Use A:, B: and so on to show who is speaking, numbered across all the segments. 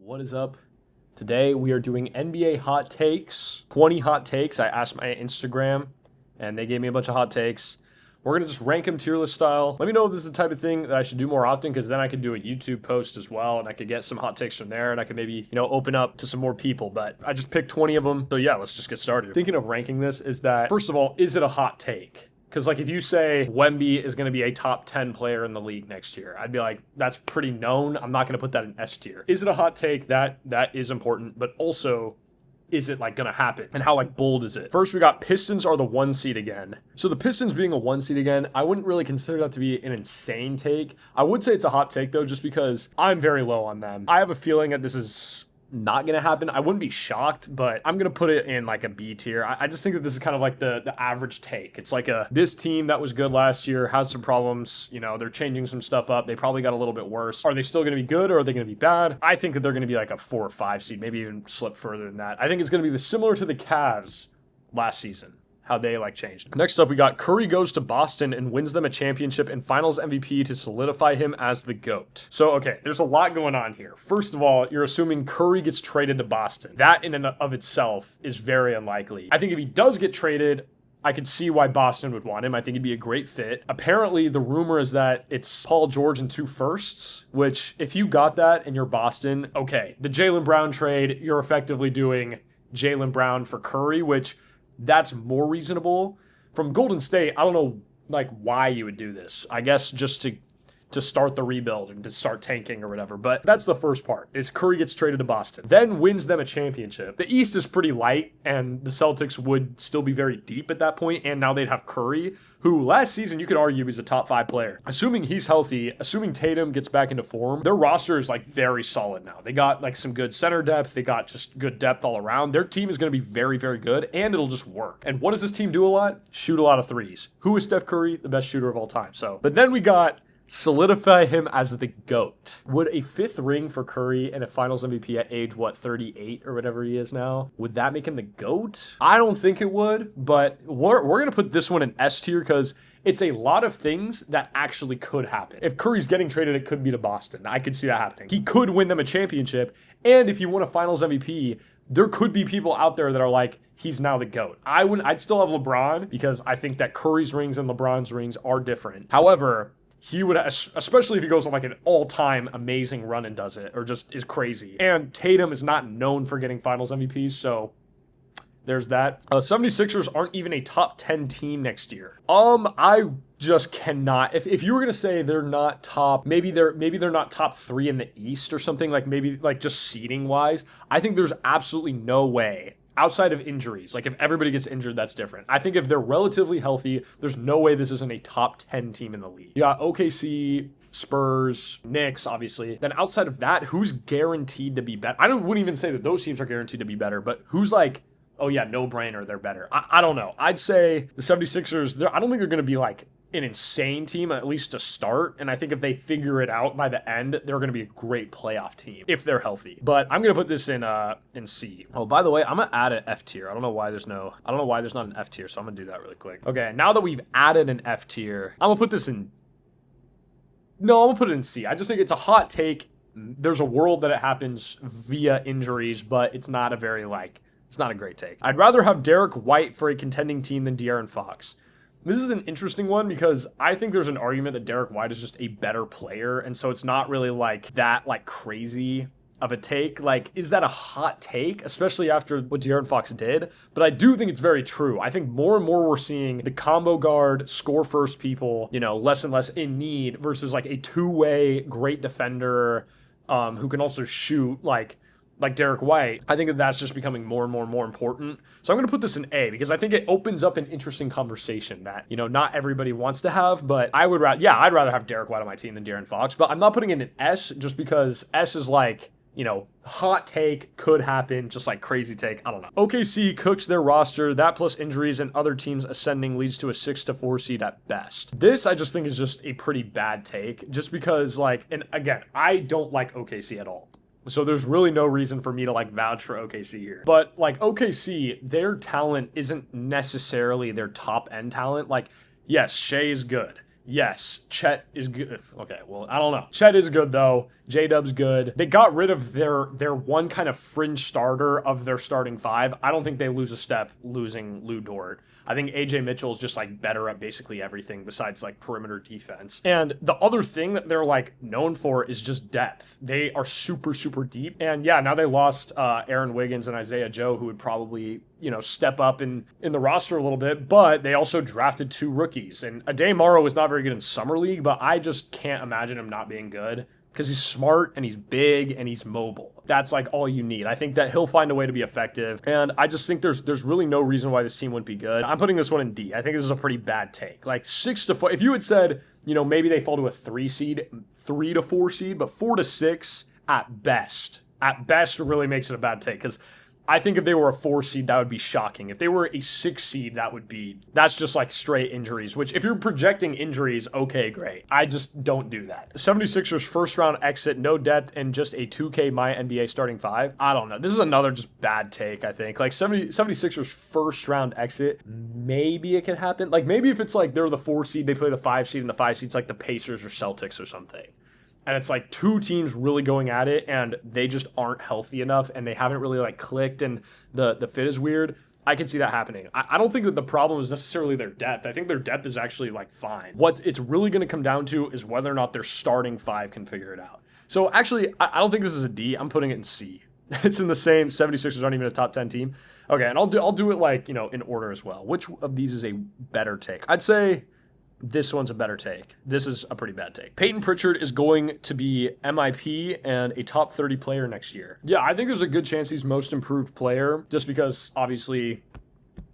A: What is up? Today we are doing NBA hot takes, 20 hot takes. I asked my Instagram and they gave me a bunch of hot takes. We're going to just rank them tier list style. Let me know if this is the type of thing that I should do more often, because then I could do a YouTube post as well and I could get some hot takes from there and I could maybe, open up to some more people. But I just picked 20 of them. So yeah, let's just get started. Thinking of ranking this is that, first of all, is it a hot take? Because, if you say Wemby is going to be a top 10 player in the league next year, I'd be like, that's pretty known. I'm not going to put that in S tier. Is it a hot take? That is important. But also, is it, going to happen? And how, bold is it? First, we got Pistons are the 1 seed again. So the Pistons being a 1 seed again, I wouldn't really consider that to be an insane take. I would say it's a hot take, though, just because I'm very low on them. I have a feeling that this is not gonna happen. I wouldn't be shocked, but I'm gonna put it in a B tier. I just think that this is kind of the average take. It's this team that was good last year has some problems. They're changing some stuff up. They probably got a little bit worse. Are they still gonna be good or are they gonna be bad? I think that they're gonna be a 4 or 5 seed, maybe even slip further than that. I think it's gonna be similar to the Cavs last season, how they changed. Next up, we got Curry goes to Boston and wins them a championship and finals MVP to solidify him as the GOAT. So, okay, there's a lot going on here. First of all, you're assuming Curry gets traded to Boston. That in and of itself is very unlikely. I think if he does get traded, I could see why Boston would want him. I think he'd be a great fit. Apparently, the rumor is that it's Paul George and 2 firsts, which if you got that and you're Boston, okay, the Jaylen Brown trade, you're effectively doing Jaylen Brown for Curry, which that's more reasonable. From Golden State, I don't know why you would do this. I guess just to start the rebuild and to start tanking or whatever. But that's the first part, is Curry gets traded to Boston, then wins them a championship. The East is pretty light, and the Celtics would still be very deep at that point, and now they'd have Curry, who last season you could argue is a top 5 player. Assuming he's healthy, assuming Tatum gets back into form, their roster is very solid now. They got some good center depth. They got just good depth all around. Their team is going to be very, very good, and it'll just work. And what does this team do a lot? Shoot a lot of threes. Who is Steph Curry? The best shooter of all time. But then we got solidify him as the GOAT. Would a 5th ring for Curry and a finals MVP at age, 38 or whatever he is now, would that make him the GOAT? I don't think it would, but we're going to put this one in S tier because it's a lot of things that actually could happen. If Curry's getting traded, it could be to Boston. I could see that happening. He could win them a championship, and if you won a finals MVP, there could be people out there that are he's now the GOAT. I'd still have LeBron because I think that Curry's rings and LeBron's rings are different. However, he would, especially if he goes on an all-time amazing run and does it, or just is crazy. And Tatum is not known for getting finals MVPs, so there's that. 76ers aren't even a top 10 team next year. I just cannot. If you were gonna say they're not top, maybe they're not top 3 in the East or something, maybe just seeding wise, I think there's absolutely no way. Outside of injuries, if everybody gets injured, that's different. I think if they're relatively healthy, there's no way this isn't a top 10 team in the league. You got OKC, Spurs, Knicks, obviously. Then outside of that, who's guaranteed to be better? Wouldn't even say that those teams are guaranteed to be better, but who's oh yeah, no brainer, they're better. I don't know. I'd say the 76ers, I don't think they're going to be an insane team, at least to start. And I think if they figure it out by the end, they're going to be a great playoff team if they're healthy. But I'm going to put this in C. Oh, by the way, I'm going to add an F tier. I don't know why there's not an F tier, so I'm going to do that really quick. Okay, now that we've added an F tier, I'm going to put this in. No, I'm going to put it in C. I just think it's a hot take. There's a world that it happens via injuries, but it's not a very it's not a great take. I'd rather have Derrick White for a contending team than De'Aaron Fox. This is an interesting one because I think there's an argument that Derrick White is just a better player, and so it's not really that crazy of a take. Is that a hot take, especially after what De'Aaron Fox did? But I do think it's very true. I think more and more we're seeing the combo guard, score first people, less and less in need versus a two-way great defender who can also shoot like Derrick White. I think that's just becoming more and more and more important. So I'm going to put this in A because I think it opens up an interesting conversation that, not everybody wants to have, but I'd rather have Derrick White on my team than De'Aaron Fox, but I'm not putting it in S just because S is hot take, could happen, just crazy take. I don't know. OKC cooks their roster. That plus injuries and other teams ascending leads to a 6 to 4 seed at best. This I just think is just a pretty bad take just because and again, I don't like OKC at all. So there's really no reason for me to vouch for OKC here. But OKC, their talent isn't necessarily their top end talent. Yes, Shea is good. Yes, Chet is good. Okay, well, I don't know. Chet is good though. J-Dub's good. They got rid of their one kind of fringe starter of their starting five. I don't think they lose a step losing Lou Dort. I think AJ Mitchell is just like better at basically everything besides like perimeter defense. And the other thing that they're like known for is just depth. They are super, super deep. And yeah, now they lost Aaron Wiggins and Isaiah Joe, who would probably, you know, step up in the roster a little bit, but they also drafted 2 rookies. And Adey Morrow was not very good in Summer League, but I just can't imagine him not being good because he's smart and he's big and he's mobile. That's like all you need. I think that he'll find a way to be effective. And I just think there's really no reason why this team wouldn't be good. I'm putting this one in D. I think this is a pretty bad take. Like 6 to 4. If you had said, you know, maybe they fall to a 3 seed, 3 to 4 seed, but 4 to 6 at best really makes it a bad take because I think if they were a 4 seed, that would be shocking. If they were a 6 seed, that's just like straight injuries, which if you're projecting injuries, okay, great. I just don't do that. 76ers first round exit, no depth, and just a 2K my NBA starting 5. I don't know. This is another just bad take, I think. Like 76ers first round exit, maybe it could happen. Like maybe if it's like they're the 4 seed, they play the 5 seed, and the 5 seed's like the Pacers or Celtics or something. And it's like 2 teams really going at it and they just aren't healthy enough and they haven't really like clicked and the fit is weird. I can see that happening. I don't think that the problem is necessarily their depth. I think their depth is actually like fine. What it's really going to come down to is whether or not their starting 5 can figure it out. So actually, I don't think this is a D. I'm putting it in C. It's in the same. 76ers aren't even a top 10 team. Okay, and I'll do it like, you know, in order as well. Which of these is a better take? I'd say this one's a better take. This is a pretty bad take. Peyton Pritchard is going to be MIP and a top 30 player next year. Yeah, I think there's a good chance he's most improved player just because obviously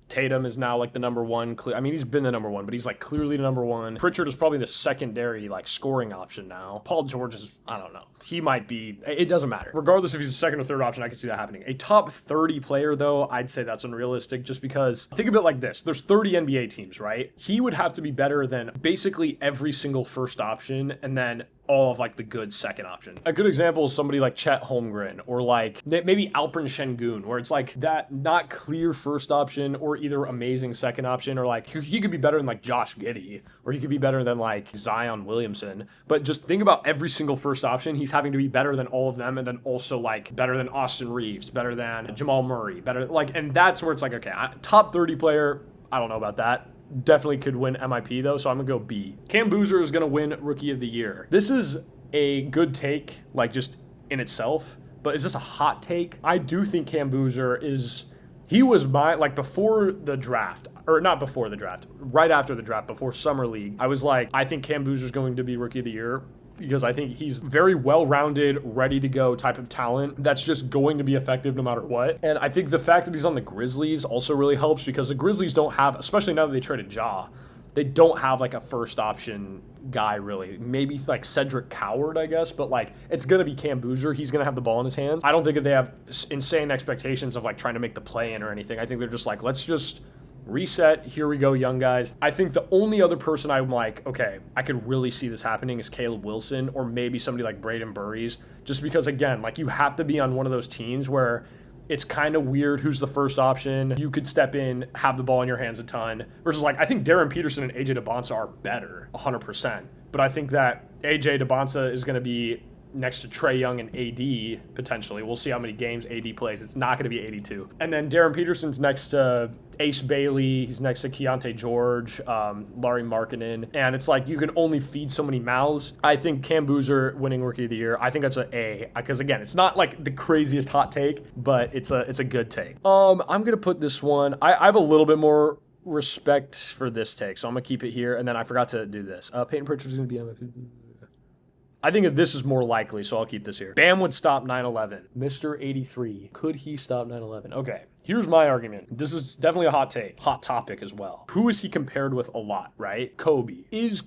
A: Tatum is now like the number 1. I mean, he's been the number 1, but he's like clearly the number 1. Pritchard is probably the secondary like scoring option now. Paul George is, I don't know. He might be, it doesn't matter. Regardless if he's a second or third option, I can see that happening. A top 30 player though, I'd say that's unrealistic just because think of it like this. There's 30 NBA teams, right? He would have to be better than basically every single first option and then all of like the good second option. A good example is somebody like Chet Holmgren or like maybe Alperen Şengün, where it's like that not clear first option or either amazing second option, or like he could be better than like Josh Giddey, or he could be better than like Zion Williamson. But just think about every single first option. He's having to be better than all of them, and then also like better than Austin Reeves, better than Jamal Murray, better like, and that's where it's like, okay, top 30 player, I don't know about that. Definitely could win MIP though, so I'm gonna go B. Cam Boozer is gonna win Rookie of the Year. This is a good take, like just in itself, but is this a hot take? I do think Cam Boozer he was my, like before the draft, or not before the draft, right after the draft, before Summer League, I was like, I think Cam Boozer is going to be Rookie of the Year because I think he's very well-rounded, ready-to-go type of talent that's just going to be effective no matter what. And I think the fact that he's on the Grizzlies also really helps because the Grizzlies don't have, especially now that they traded Ja, they don't have like a first option guy really. Maybe like Cedric Coward, I guess, but like it's going to be Cam Boozer. He's going to have the ball in his hands. I don't think that they have insane expectations of like trying to make the play in or anything. I think they're just like, let's just reset. Here we go, young guys. I think the only other person I'm like, okay, I could really see this happening is Caleb Wilson or maybe somebody like Braden Burries, just because again, like you have to be on one of those teams where it's kind of weird who's the first option. You could step in, have the ball in your hands a ton versus like, I think Darren Peterson and AJ DeBonsa are better 100%. But I think that AJ DeBonsa is going to be next to Trae Young and AD potentially. We'll see how many games AD plays. It's not going to be 82. And then Darren Peterson's next to Ace Bailey. He's next to Keontae George, Larry Markkinen. And it's like you can only feed so many mouths. I think Cam Boozer winning Rookie of the Year, I think that's an A. Because again, it's not like the craziest hot take, but it's a good take. I'm going to put this one. I have a little bit more respect for this take, so I'm going to keep it here. And then I forgot to do this. Peyton Pritchard's going to be MVP. I think that this is more likely, so I'll keep this here. Bam would stop 9/11. Mr. 83. Could he stop 9/11? Okay, here's my argument. This is definitely a hot take. Hot topic as well. Who is he compared with a lot, right? Kobe. Is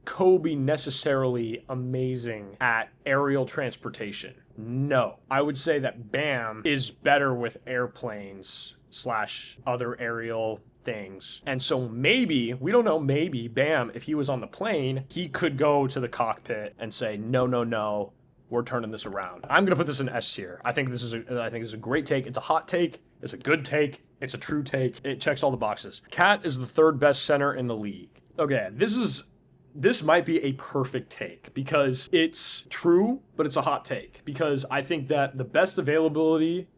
A: Kobe necessarily amazing at aerial transportation? No. I would say that Bam is better with airplanes / other aerial things. And so maybe, we don't know, maybe Bam, if he was on the plane, he could go to the cockpit and say, no, we're turning this around. I'm going to put this in S tier. I think this is a great take. It's a hot take. It's a good take. It's a true take. It checks all the boxes. Cat is the 3rd best center in the league. Okay, this is this might be a perfect take because it's true, but it's a hot take because I think that the best availability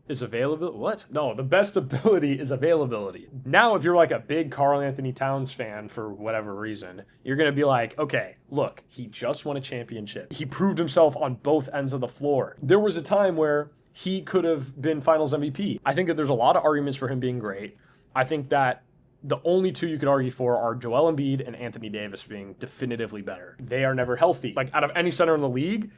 A: is available. What? No, the best ability is availability. Now, if you're like a big Karl Anthony Towns fan for whatever reason, you're going to be like, okay, look, he just won a championship. He proved himself on both ends of the floor. There was a time where he could have been finals MVP. I think that there's a lot of arguments for him being great. I think that the only two you could argue for are Joel Embiid and Anthony Davis being definitively better. They are never healthy. Like, out of any center in the league,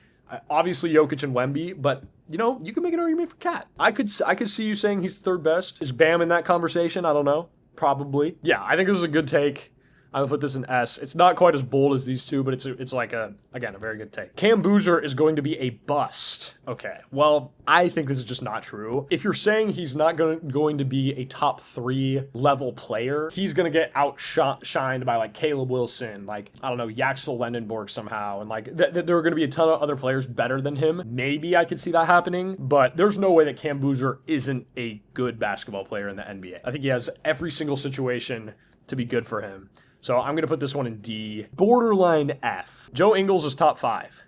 A: obviously Jokic and Wemby, but, you know, you can make an argument for Cat. I could see you saying he's third best. Is Bam in that conversation? I don't know. Probably. Yeah, I think this is a good take. I would put this in S. It's not quite as bold as these two, but it's like again, a very good take. Cam Boozer is going to be a bust. Okay, well, I think this is just not true. If you're saying he's not going to be a top 3 level player, he's going to get outshined by like Caleb Wilson, like, I don't know, Yaxel Lendenborg somehow, and like there are going to be a ton of other players better than him. Maybe I could see that happening, but there's no way that Cam Boozer isn't a good basketball player in the NBA. I think he has every single situation to be good for him. So I'm going to put this one in D. Borderline F. Joe Ingles is top 5.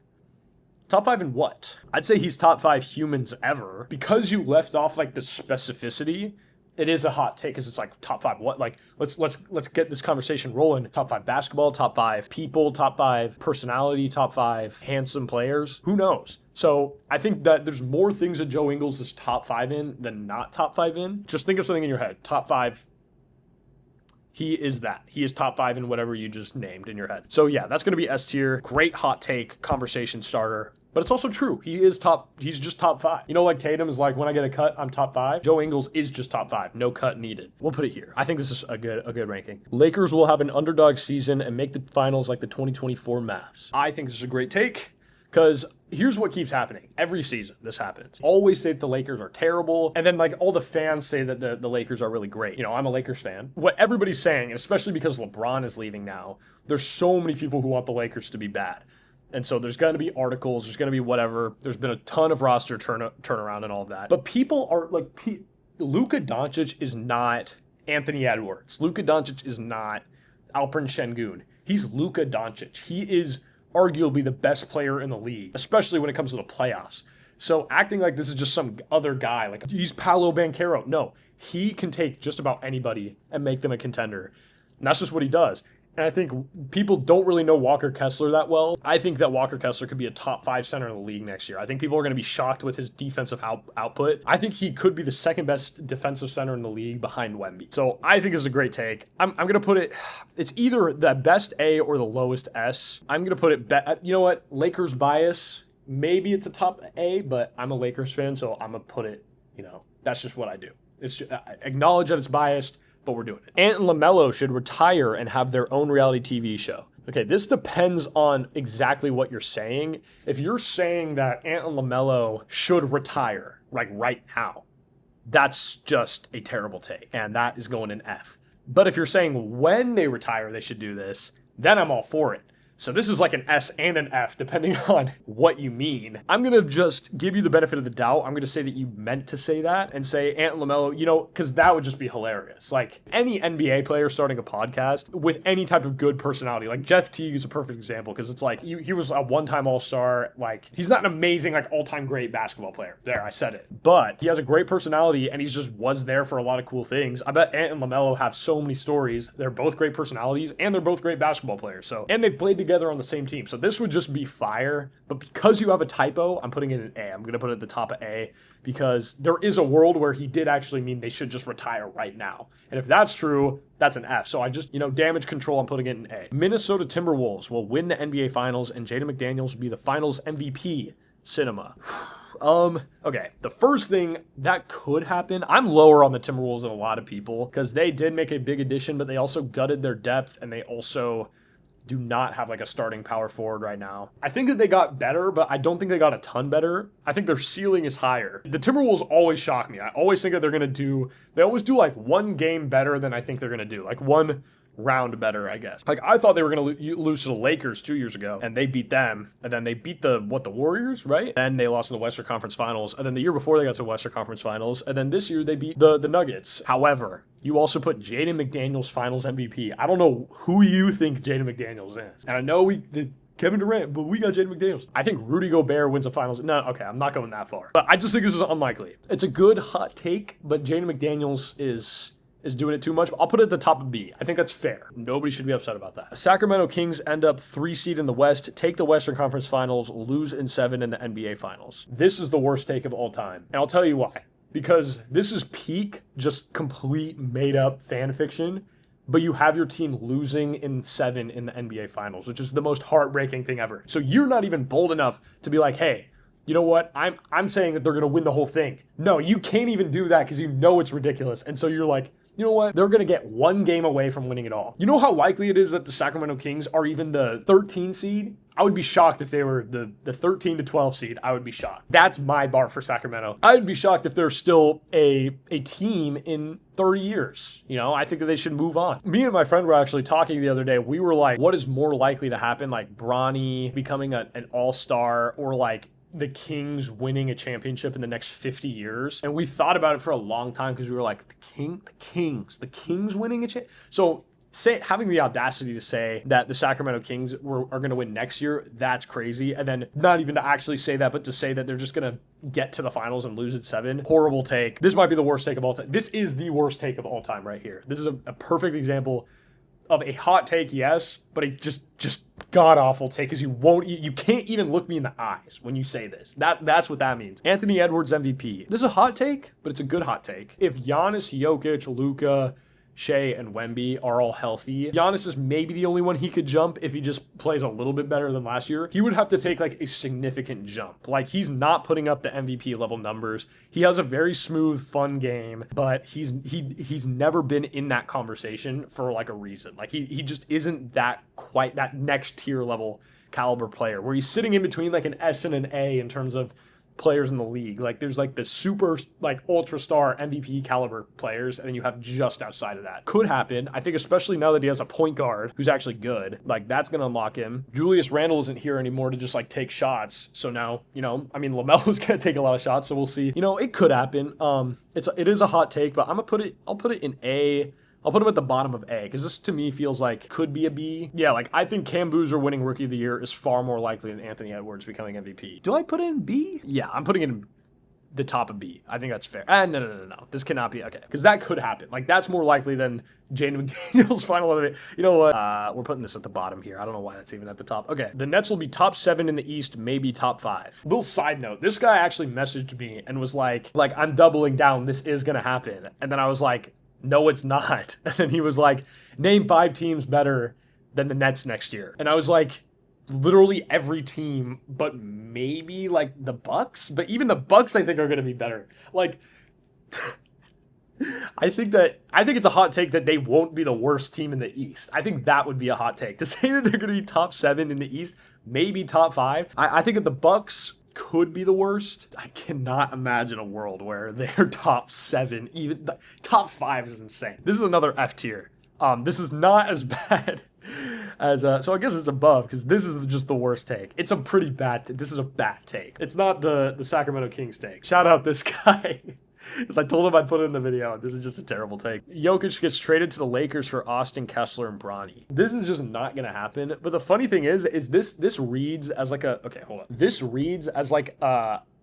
A: Top 5 in what? I'd say he's top 5 humans ever. Because you left off like the specificity, it is a hot take because it's like top 5 what? Like let's get this conversation rolling. Top 5 basketball, top 5 people, top 5 personality, top 5 handsome players. Who knows? So I think that there's more things that Joe Ingles is top 5 in than not top 5 in. Just think of something in your head. Top 5. He is that. He is top 5 in whatever you just named in your head. So yeah, that's going to be S tier. Great hot take, conversation starter. But it's also true. He's just top 5. You know, like Tatum is like, when I get a cut, I'm top 5. Joe Ingles is just top 5. No cut needed. We'll put it here. I think this is a good ranking. Lakers will have an underdog season and make the finals like the 2024 Mavs. I think this is a great take. Because here's what keeps happening. Every season, this happens. Always say that the Lakers are terrible. And then, like, all the fans say that the Lakers are really great. You know, I'm a Lakers fan. What everybody's saying, especially because LeBron is leaving now, there's so many people who want the Lakers to be bad. And so there's going to be articles. There's going to be whatever. There's been a ton of roster turnaround and all of that. But people are, like, Luka Doncic is not Anthony Edwards. Luka Doncic is not Alperen Şengün. He's Luka Doncic. He is arguably the best player in the league, especially when it comes to the playoffs. So acting like this is just some other guy, like he's Paolo Banchero. No, he can take just about anybody and make them a contender. And that's just what he does. And I think people don't really know Walker Kessler that well. I think that Walker Kessler could be a top 5 center in the league next year. I think people are going to be shocked with his defensive output. I think he could be the second best defensive center in the league behind Wemby. So I think it's a great take. I'm going to put it, it's either the best A or the lowest S. I'm going to put it, you know what, Lakers bias. Maybe it's a top A, but I'm a Lakers fan, so I'm going to put it, you know, that's just what I do. It's just, acknowledge that it's biased, but we're doing it. Ant and LaMelo should retire and have their own reality TV show. Okay, this depends on exactly what you're saying. If you're saying that Ant and LaMelo should retire, like right now, that's just a terrible take, and that is going in F. But if you're saying when they retire they should do this, then I'm all for it. So this is like an S and an F, depending on what you mean. I'm going to just give you the benefit of the doubt. I'm going to say that you meant to say that and say Ant and LaMelo, you know, because that would just be hilarious. Like any NBA player starting a podcast with any type of good personality, like Jeff Teague is a perfect example because it's like he was a one-time all-star. Like he's not an amazing, like all-time great basketball player. There, I said it. But he has a great personality and he just was there for a lot of cool things. I bet Ant and LaMelo have so many stories. They're both great personalities and they're both great basketball players. So, and they've played together on the same team. So this would just be fire. But because you have a typo, I'm putting it in A. I'm going to put it at the top of A because there is a world where he did actually mean they should just retire right now. And if that's true, that's an F. So I just, you know, damage control, I'm putting it in A. Minnesota Timberwolves will win the NBA Finals and Jaden McDaniels will be the Finals MVP. Cinema. Okay, the first thing that could happen, I'm lower on the Timberwolves than a lot of people because they did make a big addition, but they also gutted their depth and they also do not have like a starting power forward right now. I think that they got better, but I don't think they got a ton better. I think their ceiling is higher. The Timberwolves always shock me. I always think that they always do like one game better than I think they're going to do. Like one round better, I guess. Like, I thought they were going to lose to the Lakers 2 years ago, and they beat them, and then they beat the Warriors, right? Then they lost in the Western Conference Finals, and then the year before they got to the Western Conference Finals, and then this year they beat the Nuggets. However, you also put Jaden McDaniels Finals MVP. I don't know who you think Jaden McDaniels is. And I know Kevin Durant, but we got Jaden McDaniels. I think Rudy Gobert wins a finals. No, okay, I'm not going that far. But I just think this is unlikely. It's a good hot take, but Jaden McDaniels is doing it too much. I'll put it at the top of B. I think that's fair. Nobody should be upset about that. Sacramento Kings end up 3 seed in the West, take the Western Conference Finals, lose in 7 in the NBA Finals. This is the worst take of all time. And I'll tell you why. Because this is peak, just complete made-up fan fiction. But you have your team losing in 7 in the NBA Finals, which is the most heartbreaking thing ever. So you're not even bold enough to be like, hey, you know what? I'm saying that they're going to win the whole thing. No, you can't even do that because you know it's ridiculous. And so you're like, you know what? They're going to get 1 game away from winning it all. You know how likely it is that the Sacramento Kings are even the 13 seed? I would be shocked if they were the 13 to 12 seed. I would be shocked. That's my bar for Sacramento. I would be shocked if they're still a team in 30 years. You know, I think that they should move on. Me and my friend were actually talking the other day. We were like, what is more likely to happen? Like Bronny becoming an all-star, or like the Kings winning a championship in the next 50 years. And we thought about it for a long time because we were like, the Kings winning a championship. So having the audacity to say that the Sacramento Kings are going to win next year, that's crazy. And then not even to actually say that, but to say that they're just going to get to the finals and lose at 7. Horrible take. This might be the worst take of all time. This is the worst take of all time right here. This is a perfect example of a hot take, yes, but a just god-awful take, because you can't even look me in the eyes when you say this. That's what that means. Anthony Edwards MVP. This is a hot take, but it's a good hot take. If Giannis, Jokic, Luka, Shea, and Wemby are all healthy, Giannis is maybe the only one he could jump if he just plays a little bit better than last year. He would have to take like a significant jump. Like, he's not putting up the MVP level numbers. He has a very smooth, fun game, but he's never been in that conversation for like a reason. Like, he just isn't quite that next tier level caliber player, where he's sitting in between like an S and an A in terms of players in the league. Like, there's like the super like ultra star MVP caliber players, and then you have just outside of that. Could happen. I think especially now that he has a point guard who's actually good, like that's going to unlock him. Julius Randle isn't here anymore to just like take shots. So now, you know, I mean, LaMelo's going to take a lot of shots, so we'll see. You know, it could happen. It is a hot take, but I'll put it in A. I'll put him at the bottom of A, because this to me feels like could be a B. Yeah, like I think Cam Boozer winning Rookie of the Year is far more likely than Anthony Edwards becoming MVP. Do I put it in B? Yeah, I'm putting it in the top of B. I think that's fair. No. This cannot be, okay, because that could happen. Like, that's more likely than Jaden McDaniels final MVP. You know what? We're putting this at the bottom here. I don't know why that's even at the top. Okay, the Nets will be top 7 in the East, maybe top 5. Little side note, this guy actually messaged me and was like, I'm doubling down. This is going to happen. And then I was like, no, it's not. And then he was like, name 5 teams better than the Nets next year. And I was like, literally every team, but maybe like the Bucks. But even the Bucks, I think, are going to be better. Like, I think it's a hot take that they won't be the worst team in the East. I think that would be a hot take. To say that they're going to be top 7 in the East, maybe top 5. I think that the Bucks could be the worst. I cannot imagine a world where they're top 7, even top 5 is insane. This is another F tier. This is not as bad as so I guess it's above, because this is just the worst take. It's a pretty bad this is a bad take. It's not the Sacramento Kings take. Shout out this guy. Because I told him I'd put it in the video. This is just a terrible take. Jokic gets traded to the Lakers for Austin, Kessler, and Bronny. This is just not going to happen. But the funny thing is this reads as like a... Okay, hold on. This reads as like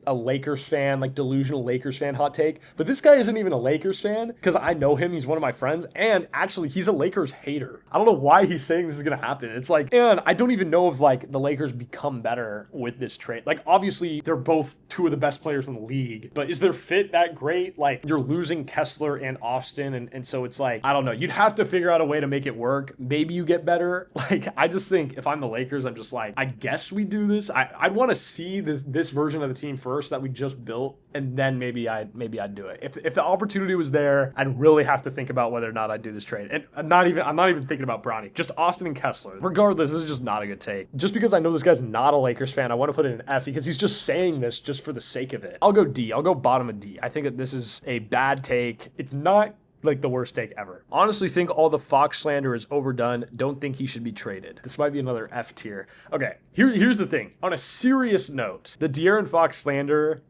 A: a Lakers fan, like delusional Lakers fan hot take. But this guy isn't even a Lakers fan, because I know him. He's one of my friends. And actually, he's a Lakers hater. I don't know why he's saying this is going to happen. It's like, and I don't even know if like the Lakers become better with this trade. Like, obviously, they're both 2 of the best players in the league. But is their fit that great? Like, you're losing Kessler and Austin. And so it's like, I don't know. You'd have to figure out a way to make it work. Maybe you get better. Like, I just think if I'm the Lakers, I'm just like, I guess we do this. I'd want to see this version of the team first that we just built, and then maybe I'd do it. If the opportunity was there, I'd really have to think about whether or not I'd do this trade. And I'm not even thinking about Bronny, just Austin and Kessler. Regardless, this is just not a good take. Just because I know this guy's not a Lakers fan, I want to put it in F, because he's just saying this just for the sake of it. I'll go D. I'll go bottom of D. I think that this is a bad take. It's not like the worst take ever. Honestly think all the Fox slander is overdone. Don't think he should be traded. This might be another F tier. Okay, here's the thing. On a serious note, the De'Aaron Fox slander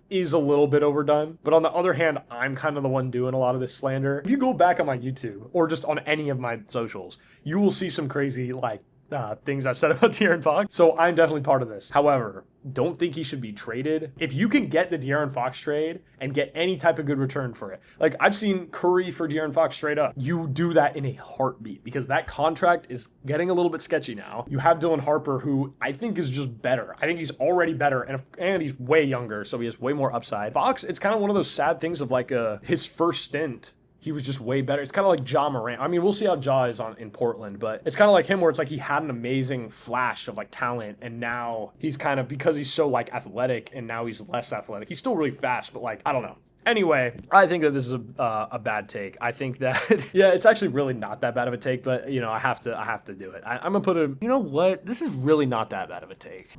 A: is a little bit overdone. But on the other hand, I'm kind of the one doing a lot of this slander. If you go back on my YouTube or just on any of my socials, you will see some crazy like things I've said about De'Aaron Fox. So I'm definitely part of this. However, don't think he should be traded. If you can get the De'Aaron Fox trade and get any type of good return for it, like I've seen Curry for De'Aaron Fox straight up, you do that in a heartbeat because that contract is getting a little bit sketchy now. You have Dylan Harper, who I think is just better. I think he's already better, and he's way younger, so he has way more upside. Fox, it's kind of one of those sad things of like his first stint. He was just way better. It's kind of like Ja Morant. I mean, we'll see how Ja is in Portland, but it's kind of like him where it's like he had an amazing flash of like talent, and now he's kind of, because he's so like athletic and now he's less athletic. He's still really fast, but like, I don't know. Anyway, I think that this is a bad take. I think that, yeah, it's actually really not that bad of a take, but, you know, I have to do it. I'm going to put you know what? This is really not that bad of a take.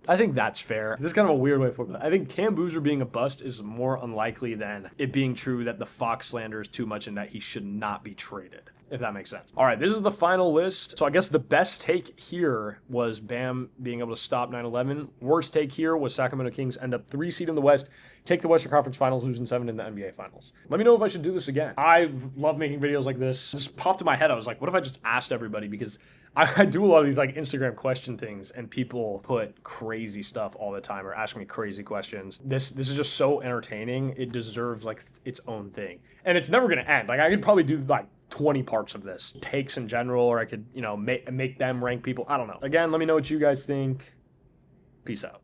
A: I think that's fair. This is kind of a weird way to put it. I think Cam Boozer being a bust is more unlikely than it being true that the Fox slander is too much and that he should not be traded, if that makes sense. All right, this is the final list. So I guess the best take here was Bam being able to stop 9/11. Worst take here was Sacramento Kings end up 3 seed in the West, take the Western Conference Finals, losing 7 in the NBA Finals. Let me know if I should do this again. I love making videos like this. This popped in my head. I was like, what if I just asked everybody? Because I do a lot of these like Instagram question things and people put crazy stuff all the time or ask me crazy questions. This is just so entertaining. It deserves like its own thing. And it's never going to end. Like I could probably do like 20 parts of this. Takes in general, or I could, you know, make them rank people. I don't know. Again, let me know what you guys think. Peace out.